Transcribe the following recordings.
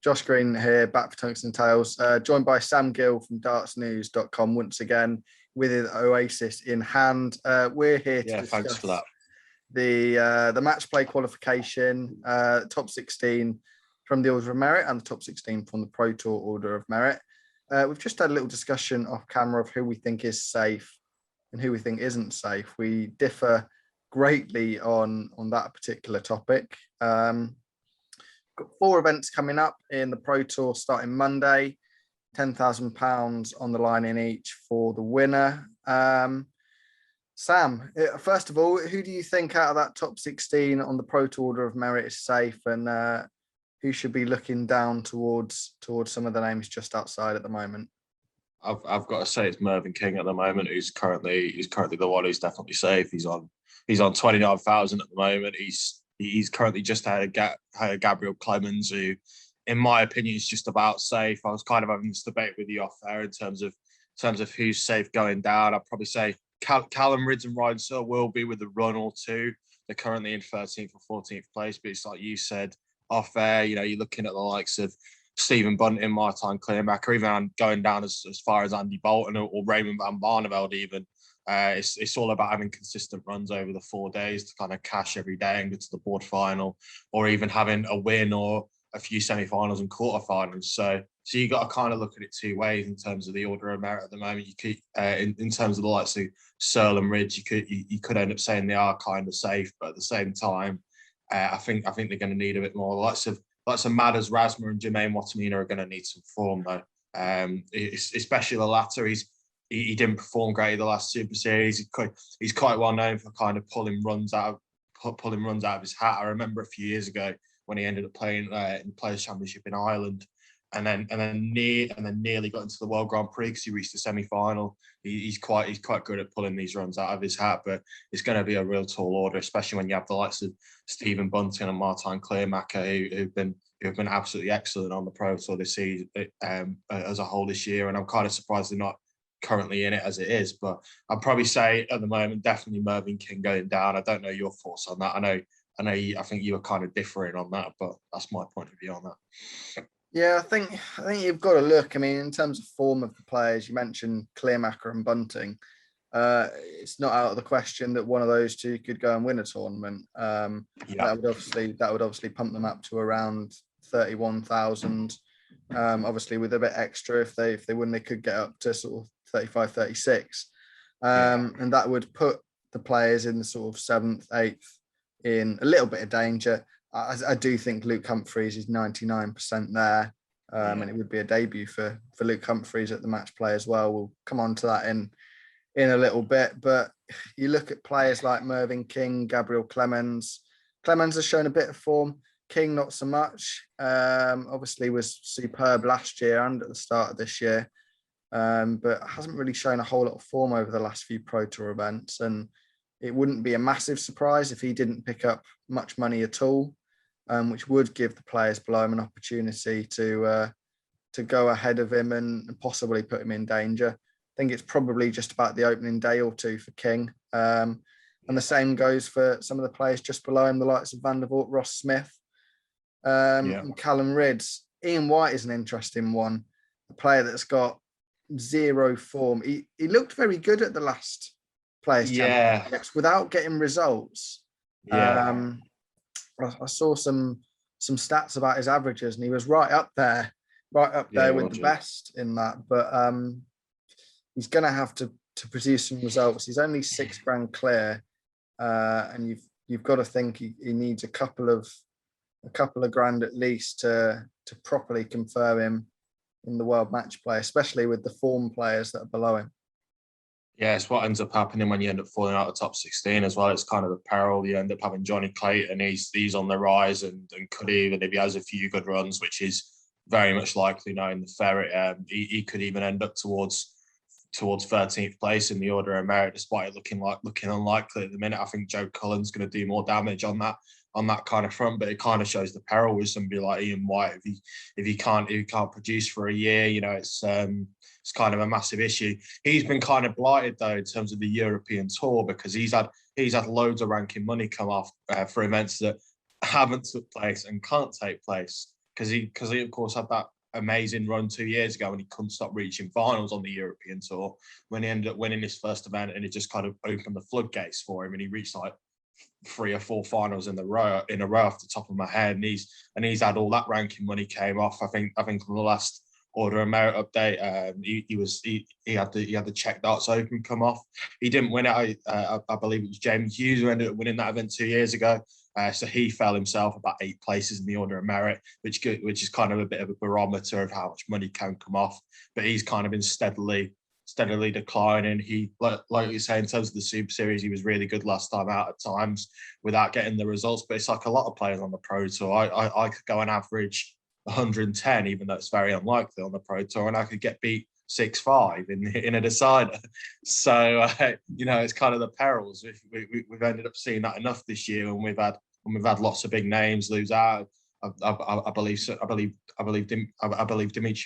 Josh Green here, back for Tungsten Tales, joined by Sam Gill from dartsnews.com once again with his Oasis in hand. We're here to discuss thanks for that. The match play qualification, top 16 from the Order of Merit and the top 16 from the Pro Tour Order of Merit. We've just had a little discussion off camera of who we think is safe and who we think isn't safe. We differ greatly on that particular topic. Got 4 events coming up in the Pro Tour starting Monday, £10,000 on the line in each for the winner. Sam, first of all, who do you think out of that top 16 on the Pro Tour Order of Merit is safe, and who should be looking down towards some of the names just outside at the moment? I've got to say it's Mervyn King at the moment, who's currently the one who's definitely safe. He's on 29,000 at the moment. He's currently just had Gabriel Clemens, who, in my opinion, is just about safe. I was kind of having this debate with you off there in terms of who's safe going down. I'd probably say Callum Ridds and Ryan Searle will be with a run or two. They're currently in 13th or 14th place, but it's like you said off there. You know, you're looking at the likes of Stephen Bunting, Martijn Kleermaker, or even going down as far as Andy Bolton or Raymond van Barneveld even. It's all about having consistent runs over the 4 days to kind of cash every day and get to the board final, or even having a win or a few semi-finals and quarterfinals. So you got to kind of look at it two ways in terms of the Order of Merit at the moment. You could, in terms of the likes of Searle and Ridge, you could end up saying they are kind of safe, but at the same time, I think they're going to need a bit more. The likes of Madders, Rasmer, and Jermaine Wattimena are going to need some form though. Especially the latter. He didn't perform great in the last Super Series. He's quite well known for kind of pulling runs out of his hat. I remember a few years ago when he ended up playing in the Players Championship in Ireland, and then nearly got into the World Grand Prix because he reached the semi-final. He's quite good at pulling these runs out of his hat, but it's going to be a real tall order, especially when you have the likes of Stephen Bunting and Martijn Kleermaker who've been absolutely excellent on the Pro Tour this season as a whole this year, and I'm kind of surprised they're not currently in it as it is. But I'd probably say at the moment definitely Mervyn King going down. I don't know your thoughts on that. I think you were kind of differing on that, but that's my point of view on that. Yeah, I think you've got to look. I mean, in terms of form of the players, you mentioned Kleermaker and Bunting. It's not out of the question that one of those two could go and win a tournament. That would obviously pump them up to around 31,000. Obviously, with a bit extra, if they win, they could get up to sort of 35, 36. And that would put the players in the sort of 7th, 8th in a little bit of danger. I do think Luke Humphreys is 99% there. And it would be a debut for Luke Humphreys at the match play as well. We'll come on to that in a little bit. But you look at players like Mervyn King, Gabriel Clemens. Clemens has shown a bit of form. King, not so much. Obviously was superb last year and at the start of this year. But hasn't really shown a whole lot of form over the last few Pro Tour events. And it wouldn't be a massive surprise if he didn't pick up much money at all, which would give the players below him an opportunity to go ahead of him and possibly put him in danger. I think it's probably just about the opening day or two for King. And the same goes for some of the players just below him, the likes of Van der Voort, Ross Smith, and Callum Ridds. Ian White is an interesting one, a player that's got zero form. He looked very good at the last Players Championships without getting results. I saw some stats about his averages, and he was right up there with the best in that. But he's going to have to produce some results. He's only £6,000 clear, and you've got to think he needs a couple of grand at least to properly confirm him in the world match play, especially with the form players that are below him. Yeah, it's what ends up happening when you end up falling out of the top 16 as well. It's kind of the peril. You end up having Johnny Clayton. He's on the rise and could even, if he has a few good runs, which is very much likely now in the Ferret, he could even end up towards 13th place in the Order of Merit, despite it looking unlikely at the minute. I think Joe Cullen's going to do more damage on that kind of front, but it kind of shows the peril with somebody like Ian White. If he can't produce for a year, you know, it's kind of a massive issue. He's been kind of blighted though in terms of the European tour, because he's had loads of ranking money come off for events that haven't took place and can't take place, he of course had that amazing run 2 years ago and he couldn't stop reaching finals on the European tour when he ended up winning his first event, and it just kind of opened the floodgates for him, and he reached like 3 or 4 finals in a row off the top of my head, and he's had all that ranking when he came off. I think on the last Order of Merit update, he had the Czech Darts Open come off. He didn't win it. I believe it was James Hughes who ended up winning that event 2 years ago. So he fell himself about 8 places in the Order of Merit, which is kind of a bit of a barometer of how much money can come off. But he's kind of been steadily declining. He, like you say, in terms of the Super Series, he was really good last time out at times without getting the results. But it's like a lot of players on the Pro Tour. I could go on average 110, even though it's very unlikely on the Pro Tour, and I could get beat 6-5 in a decider. So it's kind of the perils. We've ended up seeing that enough this year, and we've had lots of big names lose out. I believe Dimitri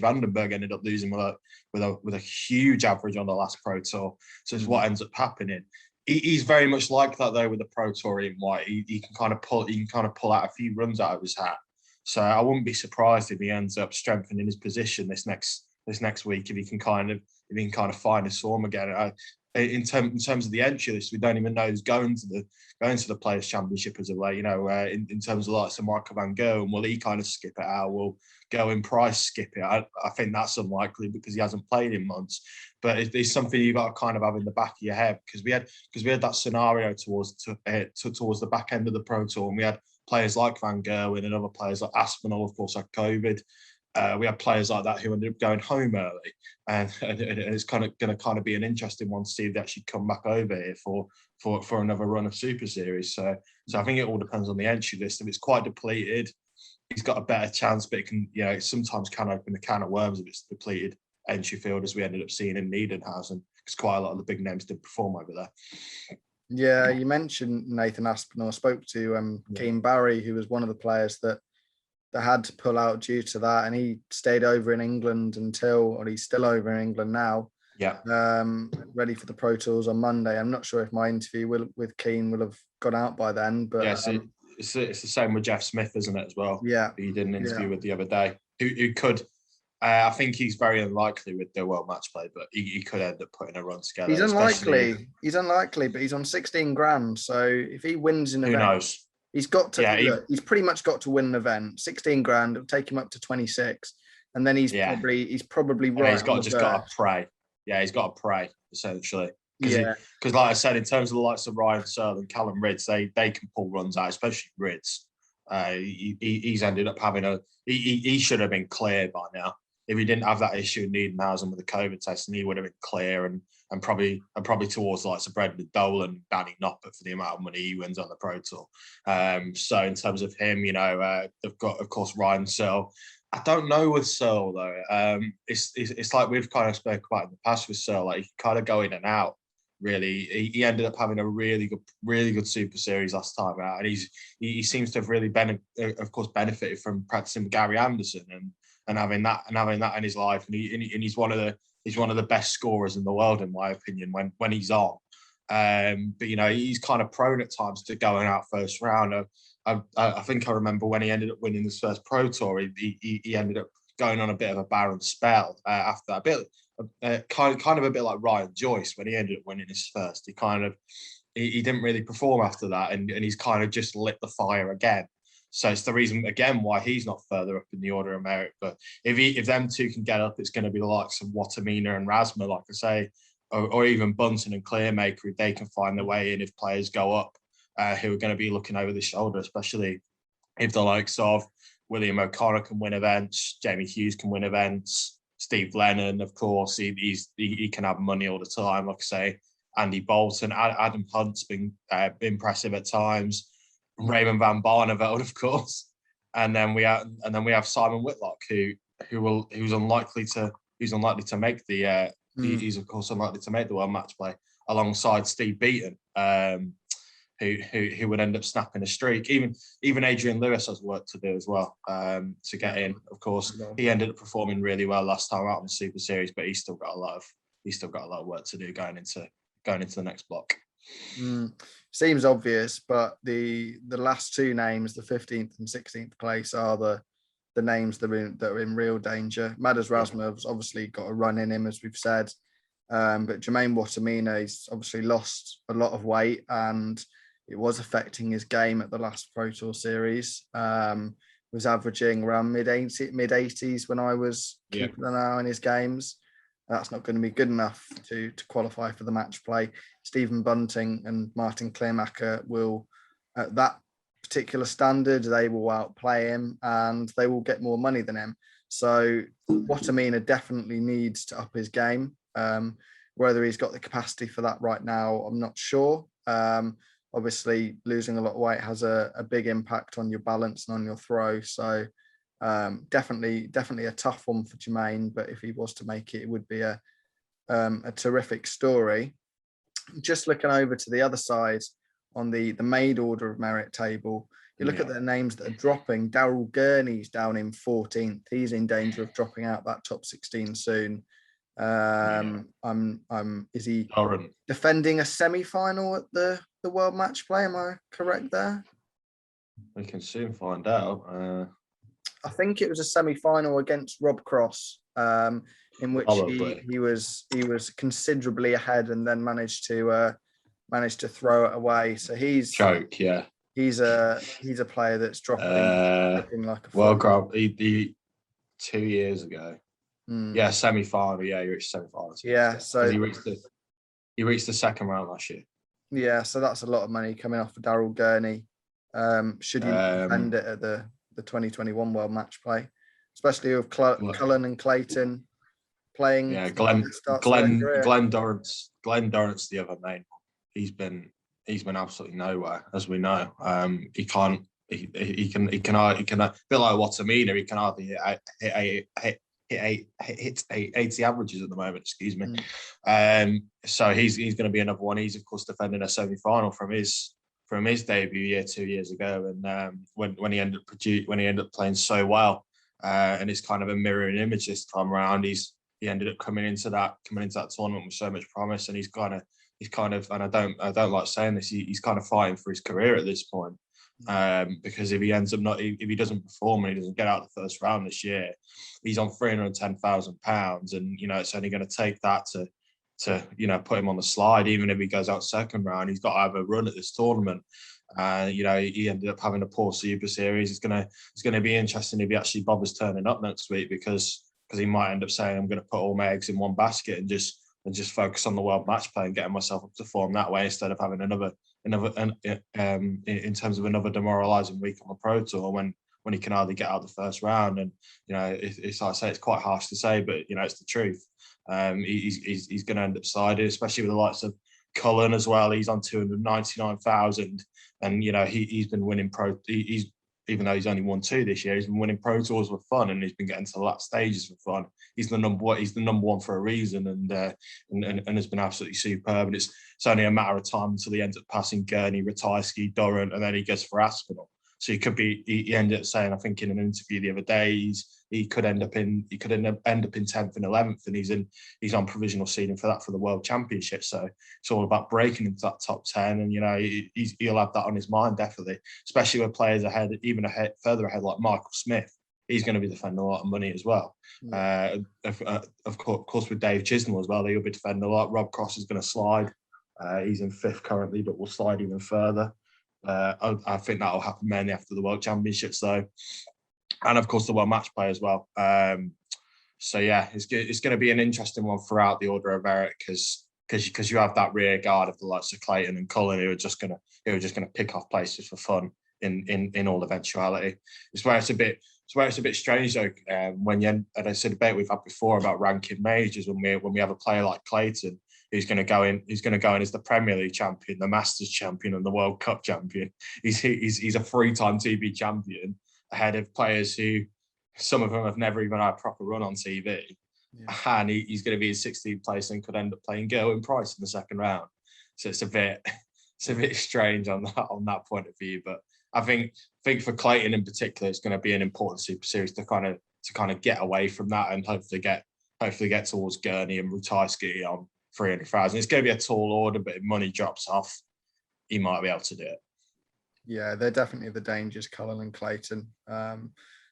Vandenberg ended up losing with a huge average on the last Pro Tour. So it's what ends up happening. He's very much like that though with the Pro Tour in white. He can kind of pull out a few runs out of his hat. So I wouldn't be surprised if he ends up strengthening his position this next week if he can kind of find his form again. In terms of the entry list, we don't even know who's going to the Players' Championship as of late. In terms of like Michael van Gerwen, will he kind of skip it out? Will Gerwyn Price skip it? I think that's unlikely because he hasn't played in months. But it's something you've got to kind of have in the back of your head, because we had that scenario towards the back end of the Pro Tour, and we had players like Van Gerwen and other players like Aspinall, of course, had COVID. We had players like that who ended up going home early, and it's kind of going to be an interesting one to see if they actually come back over here for another run of Super Series. So I think it all depends on the entry list. If it's quite depleted, he's got a better chance, but it sometimes can open the can of worms if it's depleted entry field, as we ended up seeing in Niedenhausen, because quite a lot of the big names did perform over there. Yeah, you mentioned Nathan Aspinall. I spoke to Keane Barry, who was one of the players that had to pull out due to that, and he stayed over in England or he's still over in England now. Yeah. Ready for the Pro Tours on Monday. I'm not sure if my interview with Keane will have gone out by then, but yeah, it's the same with Jeff Smith, isn't it, as well? Yeah, who you did an interview with the other day. Who could? I think he's very unlikely with the World Match Play, but he could end up putting a run together. He's unlikely. He's unlikely, but he's on 16 grand. So if he wins an event, who knows? He's got to. Yeah, he's pretty much got to win an event. 16 grand. It'll take him up to 26, and then he's probably right. He's got to pray. Yeah, he's got to pray essentially. Because like I said, in terms of the likes of Ryan Searle and Callum Ridds, they can pull runs out, especially Ridds. He's ended up having he should have been clear by now. If he didn't have that issue in Niedenhausen with the COVID testing, he would have been clear and probably towards the likes of Brendan Dolan, Danny Noppert for the amount of money he wins on the Pro Tour. So in terms of him, they've got, of course, Ryan Searle. I don't know with Searle though. It's like we've kind of spoke about in the past with Searle. Like he can kind of go in and out. Really, he ended up having a really good Super Series last time out, and he seems to have really benefited from practicing with Gary Anderson and having that in his life, and he's one of the best scorers in the world, in my opinion, when he's on. But he's kind of prone at times to going out first round. I think I remember when he ended up winning his first Pro Tour, he ended up going on a bit of a barren spell after that. Kind of a bit like Ryan Joyce when he ended up winning his first. He didn't really perform after that, and he's kind of just lit the fire again. So it's the reason again why he's not further up in the Order of Merit. But if them two can get up, it's going to be the likes of Watamina and Rasma, like I say, or even Bunton and Clearmaker, if they can find their way in. If players go up, who are going to be looking over the shoulder, especially if the likes of William O'Connor can win events, Jamie Hughes can win events, Steve Lennon, of course, he can have money all the time. Like I say, Andy Bolton, Adam Hunt's been impressive at times. Raymond van Barneveld, of course, and then we have Simon Whitlock, who's unlikely to make the he's of course unlikely to make the World Match Play alongside Steve Beaton, who would end up snapping a streak. Even Adrian Lewis has work to do as well to get in. Of course, he ended up performing really well last time out in the Super Series, but he's still got a lot of work to do going into the next block. Seems obvious, but the last two names, the 15th and 16th place, are the names that are in real danger. Madas Rasmussen's obviously got a run in him, as we've said. But Jermaine Watamina's obviously lost a lot of weight, and it was affecting his game at the last Pro Tour series. Was averaging around mid 80s when I was keeping an eye on his games. That's not going to be good enough to qualify for the match play. Stephen Bunting and Martin Kleermacher will, at that particular standard, they will outplay him and they will get more money than him. So Watamina definitely needs to up his game. Whether he's got the capacity for that right now, I'm not sure. Obviously, losing a lot of weight has a big impact on your balance and on your throw. So definitely a tough one for Jermaine. But if he was to make it, it would be a terrific story. Just looking over to the other side on the maid order of merit table, you look at the names that are dropping. Daryl Gurney's down in 14th. He's in danger of dropping out that top 16 soon. Is he defending a semi-final at the World Match Play? Am I correct there? We can soon find out. I think it was a semi-final against Rob Cross, in which he was considerably ahead and then managed to throw it away. So he's choke, he's a player that's dropping like a World Cup. He 2 years ago. Yeah, semi-final. Yeah, he reached semi-final. Yeah, so he reached the second round last year. Yeah, so that's a lot of money coming off for Daryl Gurney. Should he defend it at the 2021 World Match Play, especially with Cullen and Clayton playing? Yeah, Glenn Dorrance the other main. He's been absolutely nowhere, as we know. He can a bit like Watamina. He can hardly hit 80 averages at the moment. Excuse me. So he's going to be another one. He's of course defending a semi-final from his debut 2 years ago, and when he ended up playing so well, and it's kind of a mirroring image this time around. He ended up coming into that tournament with so much promise, and he's kind of, and I don't like saying this, he's kind of fighting for his career at this point. Because if he doesn't perform and he doesn't get out the first round this year, he's on £310,000, and it's only going to take that to put him on the slide. Even if he goes out second round, he's got to have a run at this tournament. He ended up having a poor Super Series. It's going to be interesting if he actually bothers turning up next week, because he might end up saying, I'm going to put all my eggs in one basket and just focus on the World Match Play and getting myself up to form that way, instead of having another in terms of another demoralising week on the Pro Tour when he can hardly get out the first round. And it's like I say, it's quite harsh to say, but it's the truth. He's going to end up siding, especially with the likes of Cullen as well. He's on 299,000, and he's been winning even though he's only won 2 this year, he's been winning Pro Tours for fun, and he's been getting to the last stages for fun. He's the number one for a reason, and has been absolutely superb. And it's only a matter of time until he ends up passing Gurney, Ratajski, Durrant, and then he goes for Aspinall. So he ended up saying, I think in an interview the other day, he could end up in 10th and 11th, and he's on provisional seeding for the World Championship. So it's all about breaking into that top 10, and he'll have that on his mind definitely, especially with players further ahead like Michael Smith. He's going to be defending a lot of money as well. Of course, with Dave Chisnell as well, he'll be defending a lot. Rob Cross is going to slide. He's in 5th currently, but will slide even further. I think that will happen mainly after the World Championships, though, and of course the World Match Play as well. So yeah, it's going to be an interesting one throughout the order of merit, because you have that rear guard of the likes of Clayton and Cullen who are just going to pick off places for fun in all eventuality. It's where it's a bit strange though, and it's a debate we've had before about ranking majors, when we have a player like Clayton who's going to go in as the Premier League champion, the Masters champion, and the World Cup champion. He's a 3-time TB champion, ahead of players who, some of them have never even had a proper run on TV. Yeah. And he's going to be in 16th place and could end up playing Gerwyn Price in the second round. So it's a bit strange on that point of view. But I think for Clayton in particular, it's going to be an important Super Series to kind of get away from that, and hopefully get towards Gurney and Ratajski on 300,000. It's going to be a tall order, but if money drops off, he might be able to do it. Yeah, they're definitely the dangers, Cullen and Clayton.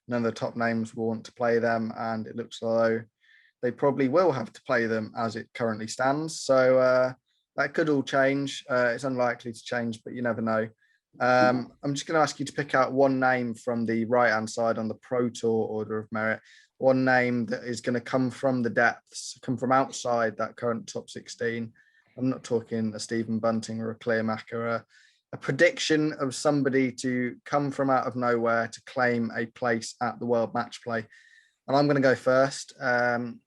none of the top names will want to play them, and it looks as though they probably will have to play them as it currently stands. So that could all change. It's unlikely to change, but you never know. I'm just going to ask you to pick out one name from the right-hand side on the Pro Tour order of merit, one name that is going to come from the depths, come from outside that current top 16. I'm not talking a Stephen Bunting or a Clearmacher, a prediction of somebody to come from out of nowhere to claim a place at the World Match Play. And I'm going to go first. I'm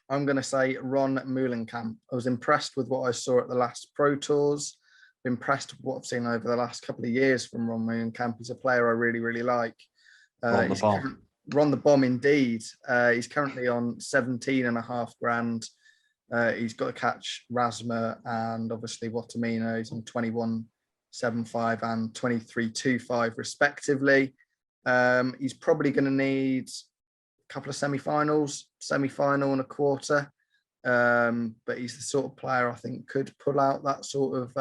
going to say Ron Meulenkamp. I was impressed with what I saw at the last Pro Tours. Impressed with what I've seen over the last couple of years from Ron Meulenkamp. He's a player I really, really like. Ron the Bomb. Ron the Bomb, indeed. He's currently on 17.5 grand. He's got to catch Rasma and obviously Watamino. He's on 21.75 and 23.25 respectively. He's probably going to need a couple of semi-finals, semi-final and a quarter. But he's the sort of player I think could pull out that sort of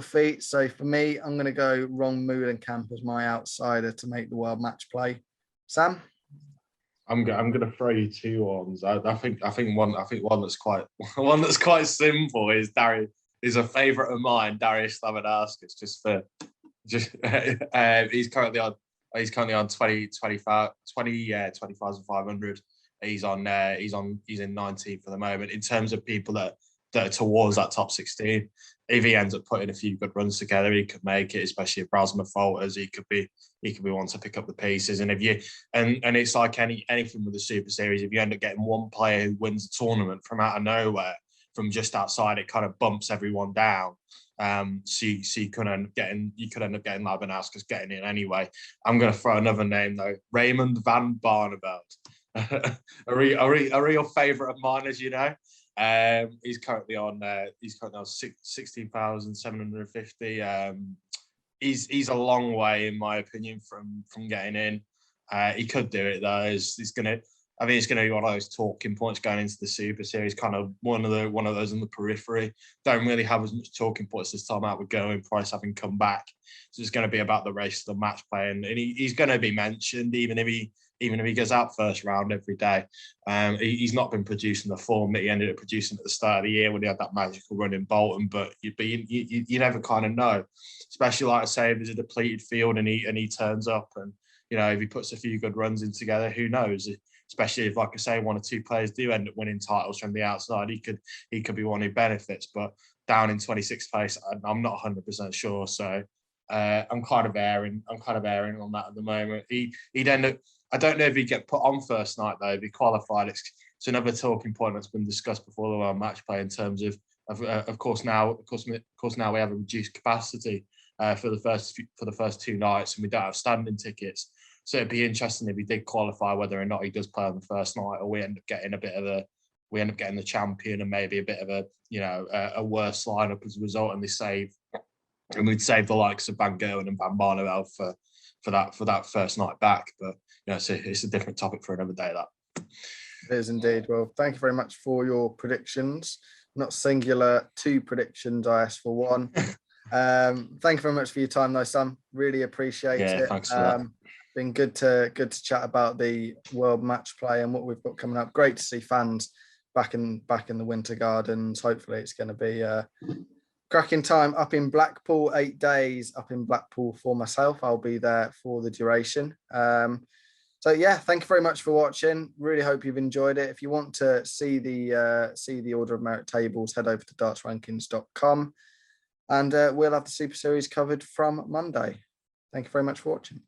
feat. So for me, I'm going to go Ron Meulenkamp as my outsider to make the World Match Play. Sam? I'm going to throw you two ones. I think one that's quite simple is is a favourite of mine, Darius Stavanauskas. He's currently on 20,500. He's in 19th for the moment in terms of people that are towards that top 16. If he ends up putting a few good runs together, he could make it, especially if Brasma falters, he could be one to pick up the pieces. And if you and it's like anything with the Super Series, if you end up getting one player who wins the tournament from out of nowhere, from just outside, it kind of bumps everyone down. So you could end up getting Labanauskas getting in anyway. I'm going to throw another name though, Raymond van Barneveld. a real favourite of mine, as you know. He's currently on 16,750. He's a long way, in my opinion, from getting in. He could do it though. I think it's going to be one of those talking points going into the Super Series. Kind of one of those on the periphery. Don't really have as much talking points this time out with Gerwyn Price having come back. So it's going to be about the race to the match play, and he's going to be mentioned even if he goes out first round every day. He's not been producing the form that he ended up producing at the start of the year when he had that magical run in Bolton, but you never kind of know, especially like I say, if there's a depleted field and he turns up, and if he puts a few good runs in together, who knows? Especially if, like I say, one or two players do end up winning titles from the outside, he could be one who benefits. But down in 26th place, I'm not 100% sure. So I'm kind of erring on that at the moment. He'd end up. I don't know if he'd get put on first night though. If he qualified, it's another talking point that's been discussed before the World Match Play in terms of course now we have a reduced capacity for the first two nights, and we don't have standing tickets. So it'd be interesting if he did qualify, whether or not he does play on the first night, or we end up getting the champion and maybe a bit of a a worse lineup as a result, and we'd save the likes of Van Gerwen and Van Barneveld for that first night back. But it's a different topic for another day. That it is indeed. Well, thank you very much for your predictions. Not singular, two predictions. I asked for one. Thank you very much for your time, though, Sam. Really appreciate it. Thanks for that. Been good to chat about the World Match Play and what we've got coming up. Great to see fans back in the Winter Gardens. Hopefully, it's going to be cracking time up in Blackpool. 8 days up in Blackpool for myself. I'll be there for the duration. So yeah, thank you very much for watching. Really hope you've enjoyed it. If you want to see the order of merit tables, head over to dartsrankings.com, and we'll have the Super Series covered from Monday. Thank you very much for watching.